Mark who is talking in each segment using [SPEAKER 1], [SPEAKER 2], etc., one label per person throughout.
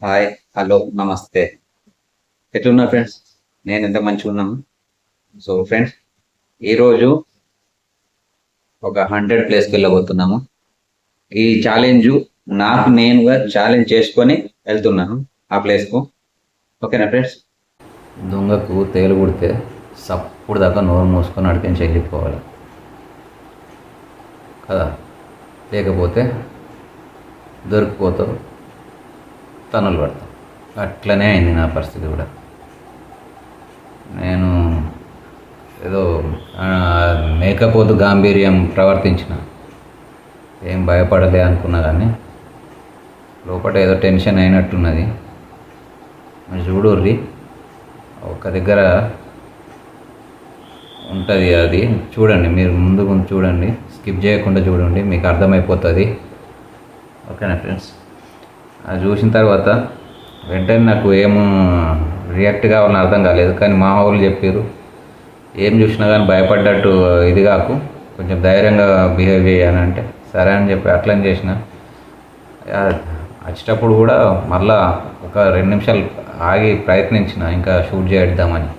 [SPEAKER 1] Hi, hello, నమస్తే. ఎట్లున్నారు friends? నేను ఎంత మంచిగా ఉన్నాను. సో ఫ్రెండ్స్, ఈరోజు ఒక 100 ప్లేస్కి వెళ్ళబోతున్నాము. ఈ ఛాలెంజ్ నాకు నేనుగా ఛాలెంజ్ చేసుకొని వెళ్తున్నాను ఆ ప్లేస్కు. ఓకేనా ఫ్రెండ్స్? దొంగకు తేలు కుడితే సప్పుడు దాకా నోరు మూసుకొని అడిపించి వెళ్ళిపోవాలి కదా, లేకపోతే దొరికిపోతావు, తనులు పడతాం. అట్లనే అయింది నా పరిస్థితి కూడా. నేను ఏదో మేకపోతు గాంభీర్యం ప్రవర్తించిన, ఏం భయపడలే అనుకున్నా, కానీ లోపల ఏదో టెన్షన్ అయినట్టున్నది. మీరు చూడుర్రి, ఒక దగ్గర ఉంటుంది అది, చూడండి. మీరు ముందు చూడండి, స్కిప్ చేయకుండా చూడండి, మీకు అర్థమైపోతుంది. ఓకేనా ఫ్రెండ్స్? అది చూసిన తర్వాత వెంటనే నాకు ఏమో రియాక్ట్ కావాలని అర్థం కాలేదు, కానీ మా వాళ్ళు చెప్పారు, ఏం చూసినా కానీ భయపడ్డట్టు ఇది కాకు, కొంచెం ధైర్యంగా బిహేవ్ చేయాలంటే సరే అని చెప్పి అట్లని చేసిన. వచ్చేటప్పుడు కూడా మళ్ళా ఒక 2 నిమిషాలు ఆగి ప్రయత్నించిన ఇంకా షూట్ చేద్దామని.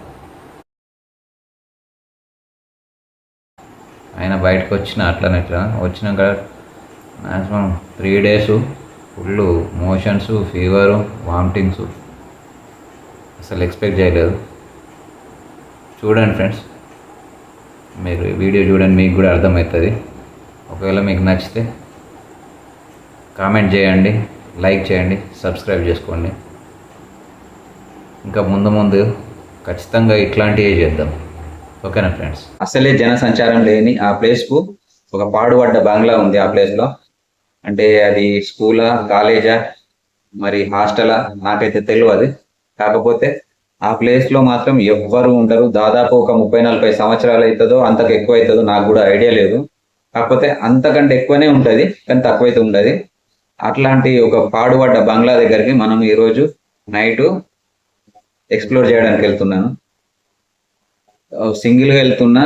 [SPEAKER 1] ఆయన బయటకు వచ్చిన అట్లనే వచ్చినాక maximum 3 days full motions, fever, vomitings. అసలు ఎక్స్పెక్ట్ చేయలేదు. చూడండి ఫ్రెండ్స్, మీరు వీడియో చూడండి, మీకు కూడా అర్థమవుతుంది. ఒకవేళ మీకు నచ్చితే కామెంట్ చేయండి, లైక్ చేయండి, సబ్స్క్రైబ్ చేసుకోండి. ఇంకా ముందు ఖచ్చితంగా ఇట్లాంటివే చేద్దాం. ఓకేనా ఫ్రెండ్స్? అసలే జనసంచారం లేని ఆ ప్లేస్కు ఒక పాడుపడ్డ బంగ్లా ఉంది. ఆ ప్లేస్లో అంటే అది స్కూలా, కాలేజా, మరి హాస్టలా నాకైతే తెలియదు. కాకపోతే ఆ ప్లేస్లో మాత్రం ఎవ్వరు ఉండరు. దాదాపు ఒక 30-40 సంవత్సరాలు అవుతుందో, అంతకు ఎక్కువ అవుతుందో నాకు కూడా ఐడియా లేదు. కాకపోతే అంతకంటే ఎక్కువనే ఉంటుంది, కానీ తక్కువైతే ఉండదు. అట్లాంటి ఒక పాడుపడ్డ బంగ్లా దగ్గరికి మనం ఈరోజు నైటు ఎక్స్ప్లోర్ చేయడానికి వెళ్తున్నాను. సింగిల్గా వెళ్తున్నా.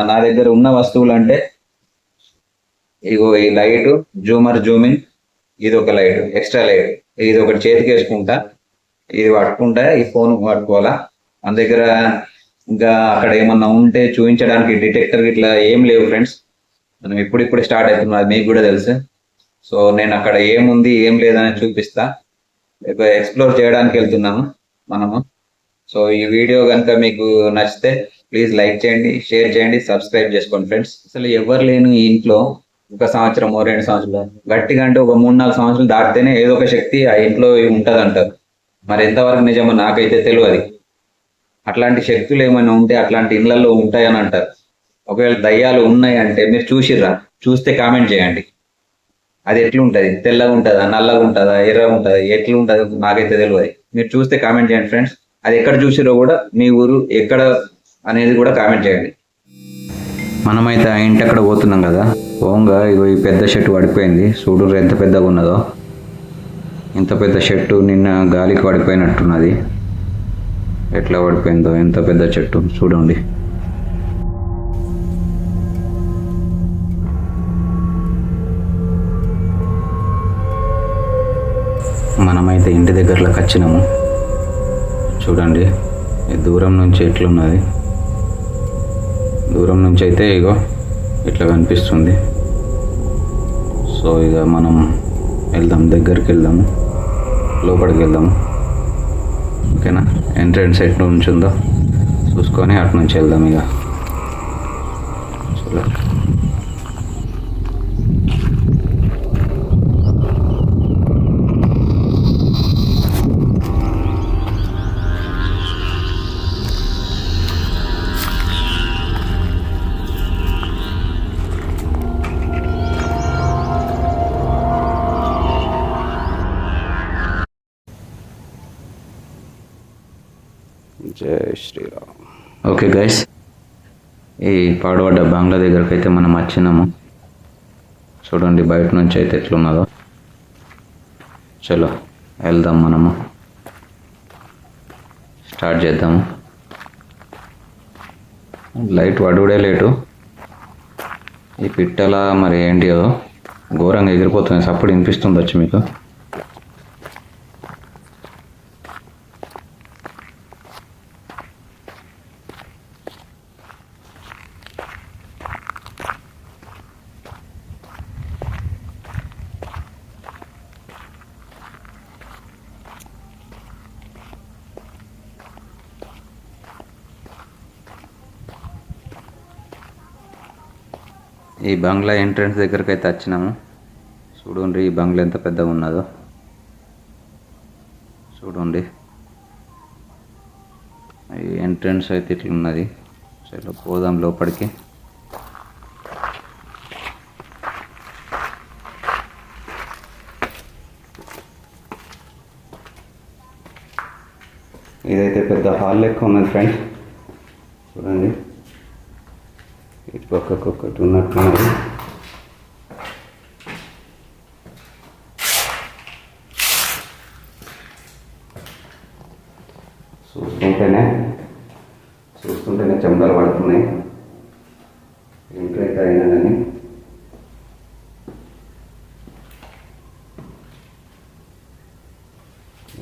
[SPEAKER 1] నా దగ్గర ఉన్న వస్తువులు అంటే ఇగో ఈ లైట్, జూమిన్, ఇది ఒక లైట్, ఎక్స్ట్రా లైట్, ఇది ఒకటి చేతికి వేసుకుంటా, ఇది పట్టుకుంటా, ఈ ఫోన్ పట్టుకోవాలా. మన దగ్గర ఇంకా అక్కడ ఏమన్నా ఉంటే చూపించడానికి డిటెక్టర్ ఇట్లా ఏం లేవు ఫ్రెండ్స్. మనం ఇప్పుడిప్పుడే స్టార్ట్ అవుతున్నాం, అది మీకు కూడా తెలుసు. సో నేను అక్కడ ఏముంది ఏం లేదని చూపిస్తా. ఎక్స్ప్లోర్ చేయడానికి వెళ్తున్నాము మనము. సో ఈ వీడియో కనుక మీకు నచ్చితే ప్లీజ్ లైక్ చేయండి, షేర్ చేయండి, సబ్స్క్రైబ్ చేసుకోండి ఫ్రెండ్స్. అసలు ఎవరు లేని ఈ ఇంట్లో 1 సంవత్సరమో 2 సంవత్సరాలు, గట్టిగా అంటే ఒక 3-4 సంవత్సరాలు దాటితేనే ఏదో ఒక శక్తి ఆ ఇంట్లో ఉంటుంది అంటారు. మరి ఎంతవరకు నిజమో నాకైతే తెలియదు. అట్లాంటి శక్తులు ఏమైనా ఉంటే అట్లాంటి ఇళ్లలో ఉంటాయని అంటారు. ఒకవేళ దయ్యాలు ఉన్నాయి అంటే మీరు చూసిర్రా? చూస్తే కామెంట్ చేయండి. అది ఎట్లుంటుంది? తెల్లగా ఉంటుందా, నల్లగా ఉంటుందా, ఎర్రగా ఉంటుందా, ఎట్లుంటుంది నాకైతే తెలియదు. మీరు చూస్తే కామెంట్ చేయండి ఫ్రెండ్స్. అది ఎక్కడ చూసిరో కూడా, మీ ఊరు ఎక్కడ అనేది కూడా కామెంట్ చేయండి. మనమైతే ఆ ఇంటి అక్కడ పోతున్నాం కదా, ఓంగా ఇగో ఈ పెద్ద షెట్టు పడిపోయింది. చూడు ఎంత పెద్దగా ఉన్నదో. ఇంత పెద్ద చెట్టు నిన్న గాలికి పడిపోయినట్టున్నది. ఎట్లా పడిపోయిందో, ఎంత పెద్ద చెట్టు చూడండి. మనమైతే ఇంటి దగ్గరలోకి వచ్చినాము. చూడండి దూరం నుంచి ఎట్లున్నది. దూరం నుంచి అయితే ఇగో ఇట్లా కనిపిస్తుంది. సో ఇక మనం వెళ్దాం, దగ్గరికి వెళ్దాము, లోపలికి వెళ్దాము. ఓకేనా? ఎంట్రన్స్ ఎట్లా ఉంచుందో చూసుకొని అటు నుంచి వెళ్దాం. ఇక చలో. జై శ్రీరామ్. ఓకే గైస్, ఈ పాడుపడ్డ బంగ్లా దగ్గరికి అయితే మనం వచ్చినాము. చూడండి బయట నుంచి అయితే ఎట్లున్నదో. చలో వెళ్దాం, మనము స్టార్ట్ చేద్దాము. లైట్ వడుడే లేటు. ఈ పిట్టల మరి ఏంటిదో ఘోరంగా ఎగిరిపోతుంది. సప్పుడు వినిపిస్తుంది వచ్చి మీకు. ఈ బంగ్లా ఎంట్రన్స్ దగ్గరికి అయితే వచ్చినాము. చూడండి ఈ బంగ్లా ఎంత పెద్దగా ఉన్నదో చూడండి. ఈ ఎంట్రన్స్ అయితే ఇట్లా ఉన్నది. చలో పోదాం లోపలికి. ఇదైతే పెద్ద హాల్ లెక్క ఉన్నది ఫ్రెండ్స్. చూడండి ఇటు పక్కకొక్కటి ఉన్నట్టున్నది. చూస్తుంటేనే చెమటలు పడుతున్నాయి. ఇంట్లోకి అయినా కానీ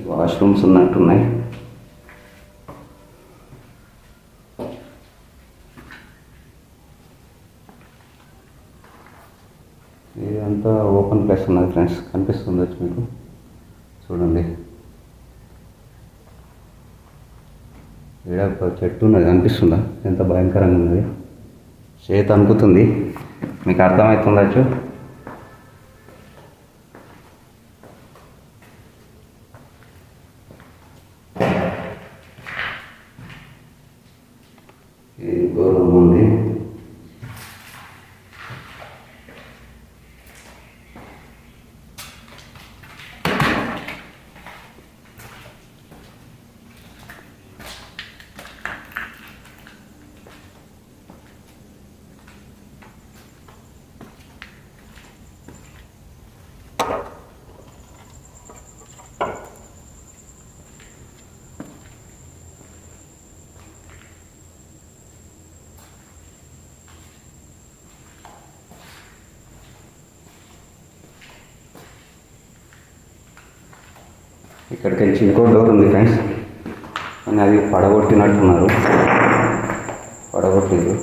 [SPEAKER 1] వాష్రూమ్స్ ఉన్నట్టున్నాయి. ఇదంతా ఓపెన్ ప్లేస్ ఉన్నది ఫ్రెండ్స్. కనిపిస్తుంది మీకు చూడండి. ఇక్కడ ఒక చెట్టు ఉన్నది కనిపిస్తుందా? ఎంత భయంకరంగా ఉన్నది. చేతి అనుకుతుంది. మీకు అర్థమవుతుందచ్చు. ఇది ఘోరం ఉంది. ఇక్కడికి వెళ్ళి ఇంకో డోర్ ఉంది ఫ్రెండ్స్, కానీ అది పడగొట్టినట్టున్నారు. పడగొట్టింది.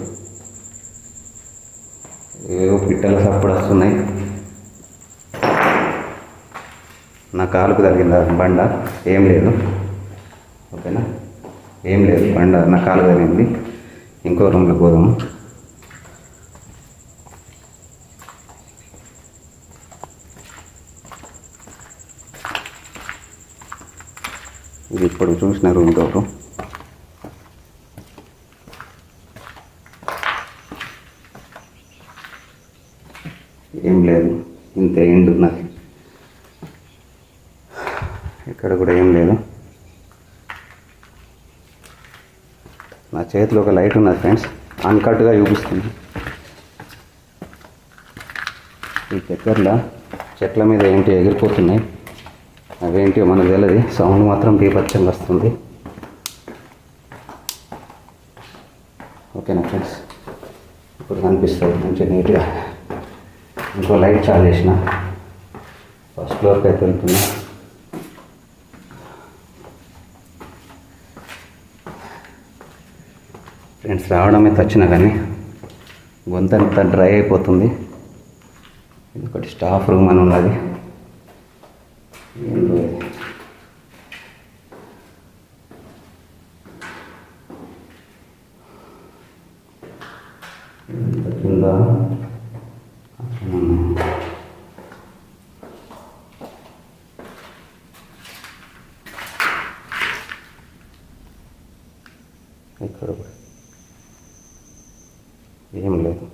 [SPEAKER 1] ఏవో పిట్టల సప్పుడు వస్తున్నాయి. నా కాలుకు తగిలింది బండ. ఏం లేదు, ఓకేనా, ఏం లేదు. బండ నా కాలు తగిలింది. ఇంకో రూమ్లో పోదాము. ఇది ఇప్పుడు చూసిన రూమ్ డోరు. ఏం లేదు, ఇంత ఎండ్ ఉన్నది. ఇక్కడ కూడా ఏం లేదు. నా చేతిలో ఒక లైట్ ఉన్నది ఫ్రెండ్స్, అన్కట్గా చూపిస్తుంది. ఈ దగ్గరలో చెట్ల మీద ఏంటి ఎగిరిపోతున్నాయి. అవేంటివో మనకు తెలియదు. సౌండ్ మాత్రం బీభత్సంగా వస్తుంది. ఓకేనా ఫ్రెండ్స్, ఇప్పుడు కనిపిస్తుంది మంచిగా నీట్గా. ఇంకో లైట్ చాలు చేసిన. ఫస్ట్ ఫ్లోర్కి అయితే వెళ్తున్నా. ఫ్రెండ్స్ రావడమే వచ్చినా కానీ గొంతంతా డ్రై అయిపోతుంది. ఇది ఒకటి స్టాఫ్ రూమ్ అని ఉన్నది. కింద ఇక్కడ ఏం లేదు.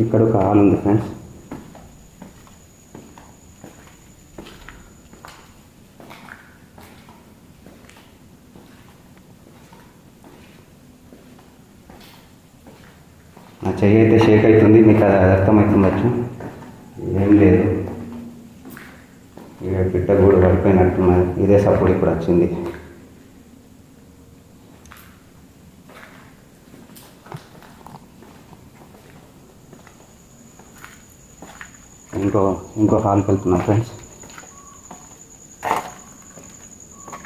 [SPEAKER 1] ఇక్కడ ఒక హాల్ ఉంది ఫ్రెండ్స్. నా చెయ్యి అయితే షేక్ అవుతుంది, మీకు అది అర్థమవుతుందచ్చు. ఏం లేదు, ఇక బిడ్డ కూడా పడిపోయినట్టున్నది. ఇదే సపోర్ట్ ఇప్పుడు వచ్చింది. ఇంకో హాల్కి వెళ్తున్నా ఫ్రెండ్స్.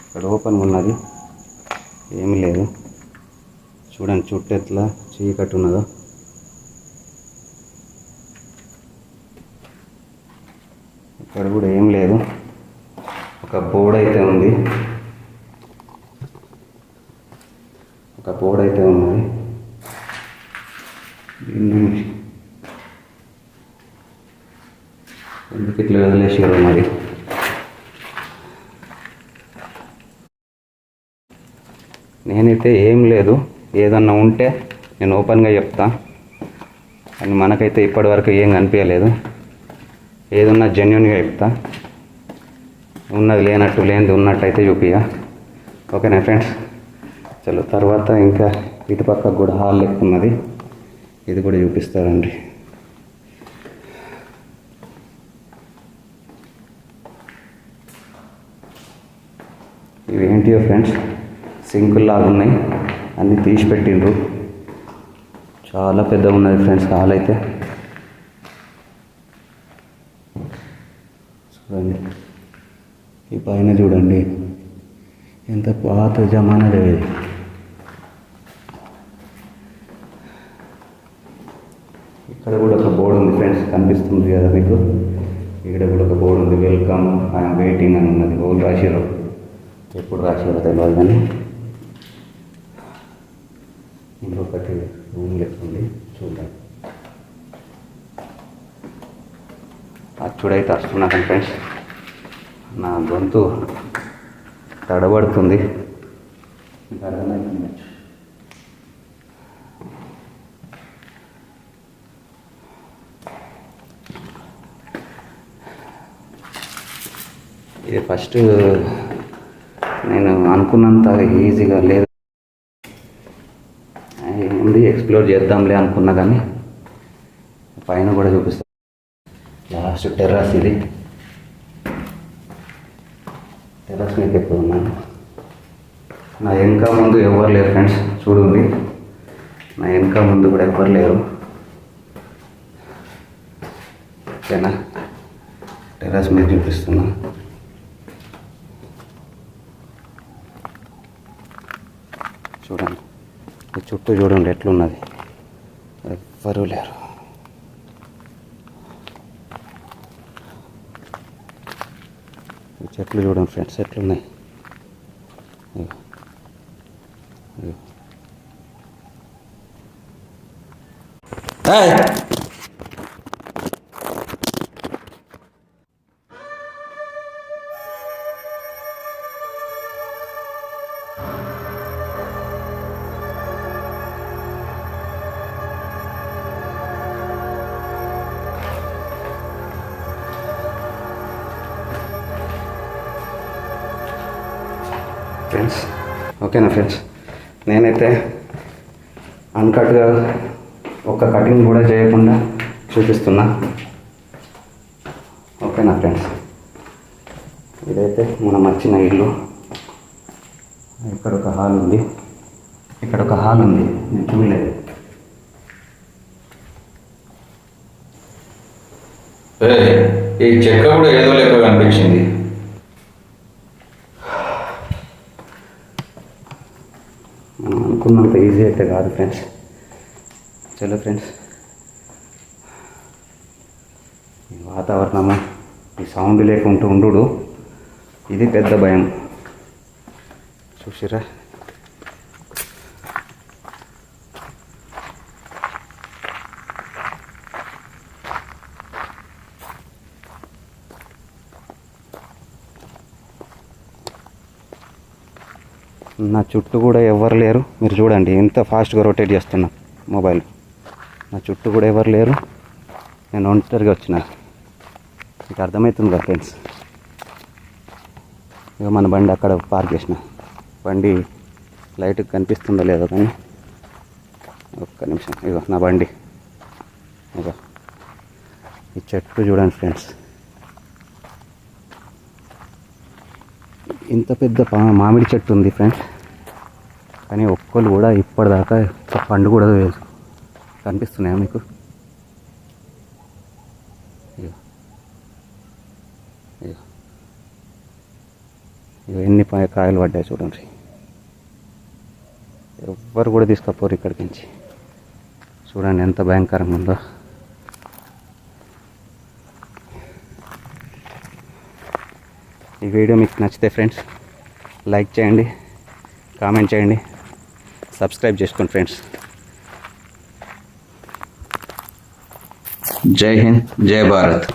[SPEAKER 1] ఇక్కడ ఓపెన్ ఉన్నది, ఏమీ లేదు. చూడండి చుట్టూ ఎట్లా చీకటి ఉన్నదో.
[SPEAKER 2] ఇక్కడ కూడా ఏం లేదు, ఒక బోర్డు అయితే ఉంది, దీన్ని ఎందుకు ఇట్లా వదిలేసారు మరి. నేనైతే ఏం లేదు, ఏదన్నా ఉంటే నేను ఓపెన్గా చెప్తా, కానీ మనకైతే ఇప్పటివరకు ఏం కనిపించలేదు. ఏదన్నా జెన్యున్గా చెప్తా, ఉన్నది లేనట్టు లేనిది ఉన్నట్టు అయితే చూపియ. ఓకేనా ఫ్రెండ్స్? చలో తర్వాత ఇంకా ఇటు పక్కకు కూడా హాల్ లెక్క ఉన్నది, ఇది కూడా చూపిస్తారండి. ఇవేంటియో ఫ్రెండ్స్, సింకుల్లాగా ఉన్నాయి, అన్నీ తీసి పెట్టిండ్రు. చాలా పెద్ద ఉన్నది ఫ్రెండ్స్ హాల్ అయితే. చూడండి ఈ పైన చూడండి ఎంత పాత జమానాలో ఇది. ఇక్కడ కూడా ఒక బోర్డు ఉంది ఫ్రెండ్స్, కనిపిస్తుంది కదా మీకు. ఇక్కడ కూడా ఒక బోర్డు ఉంది, వెల్కమ్ ఐఎమ్ వెయిటింగ్ అని ఉన్నది. ఓళ్ళు రాసిరు, ఎప్పుడు రాసిరో తెలియదు కానీ. ఇంకొకటి రూమ్ లెక్కుంది చూద్దాం. అచ్చుడైతే వస్తున్నాను ఫ్రెండ్స్, నా గొంతు తడబడుతుంది, అర్థమవుతుంది. ఇది ఫస్ట్ నేను అనుకున్నంత ఈజీగా లేదు, ఉంది ఎక్స్ప్లోర్ చేద్దాంలే అనుకున్నా, కానీ పైన కూడా చూపిస్తాను. లాస్ట్ టెర్రస్ ఇది, టెర్రస్ మీద ఎక్కువ ఉన్నాను. నా వెనక ముందు ఎవరు లేరు ఫ్రెండ్స్, చూడండి నా వెనక ముందు కూడా ఎవరు లేరు. ఓకేనా? టెర్రస్ మీద చూపిస్తున్నా. చూడండి ఈ చుట్టూ చూడండి ఎట్లున్నది, ఎవ్వరూ లేరు. ఈ చెట్లు చూడండి ఫ్రెండ్స్ ఎట్లున్నాయి. ఫ్రెండ్స్ ఓకేనా ఫ్రెండ్స్, నేనైతే అన్కట్గా ఒక కటింగ్ కూడా చేయకుండా చూపిస్తున్నా. ఓకేనా ఫ్రెండ్స్? ఇదైతే మనం వచ్చిన ఇల్లు. ఇక్కడ ఒక హాల్ ఉంది, ఇక్కడ ఒక హాల్ ఉంది, నేను చూడలేదు.
[SPEAKER 1] ఈ చెక్క కూడా ఏదో లెక్క కనిపించింది.
[SPEAKER 2] మనం అనుకున్నంత ఈజీ అయితే కాదు ఫ్రెండ్స్. చలో ఫ్రెండ్స్, ఈ వాతావరణము, ఈ సౌండ్ లేకుంటూ ఉండు, ఇది పెద్ద భయం. చూసిరా నా చుట్టూ కూడా ఎవరు లేరు. మీరు చూడండి ఎంత ఫాస్ట్గా రొటేట్ చేస్తున్నా మొబైల్. నా చుట్టూ కూడా ఎవరు లేరు, నేను ఒంటరిగా వచ్చిన. మీకు అర్థమవుతుంది కదా ఫ్రెండ్స్. ఇక మన బండి అక్కడ పార్క్ చేసిన. బండి లైట్కి కనిపిస్తుందో లేదో కానీ ఒక్క నిమిషం. ఇగో నా బండి, ఇగో ఈ చెట్టు చూడండి ఫ్రెండ్స్. ఇంత పెద్ద మామిడి చెట్టు ఉంది ఫ్రెండ్స్, కానీ ఒక్కళ్ళు కూడా ఇప్పటిదాకా పండు కూడా కనిపిస్తున్నాయా మీకు? ఎన్ని కాయలు పడ్డాయి చూడండి. ఎవ్వరు కూడా తీసుకపోరు ఇక్కడికి నుంచి. చూడండి ఎంత భయంకరంగా ఉందో. ఈ వీడియో మీకు నచ్చితే ఫ్రెండ్స్ లైక్ చేయండి, కామెంట్ చేయండి, సబ్స్క్రైబ్ చేసుకోండి ఫ్రెండ్స్.
[SPEAKER 1] జై హింద్, జై భారత్.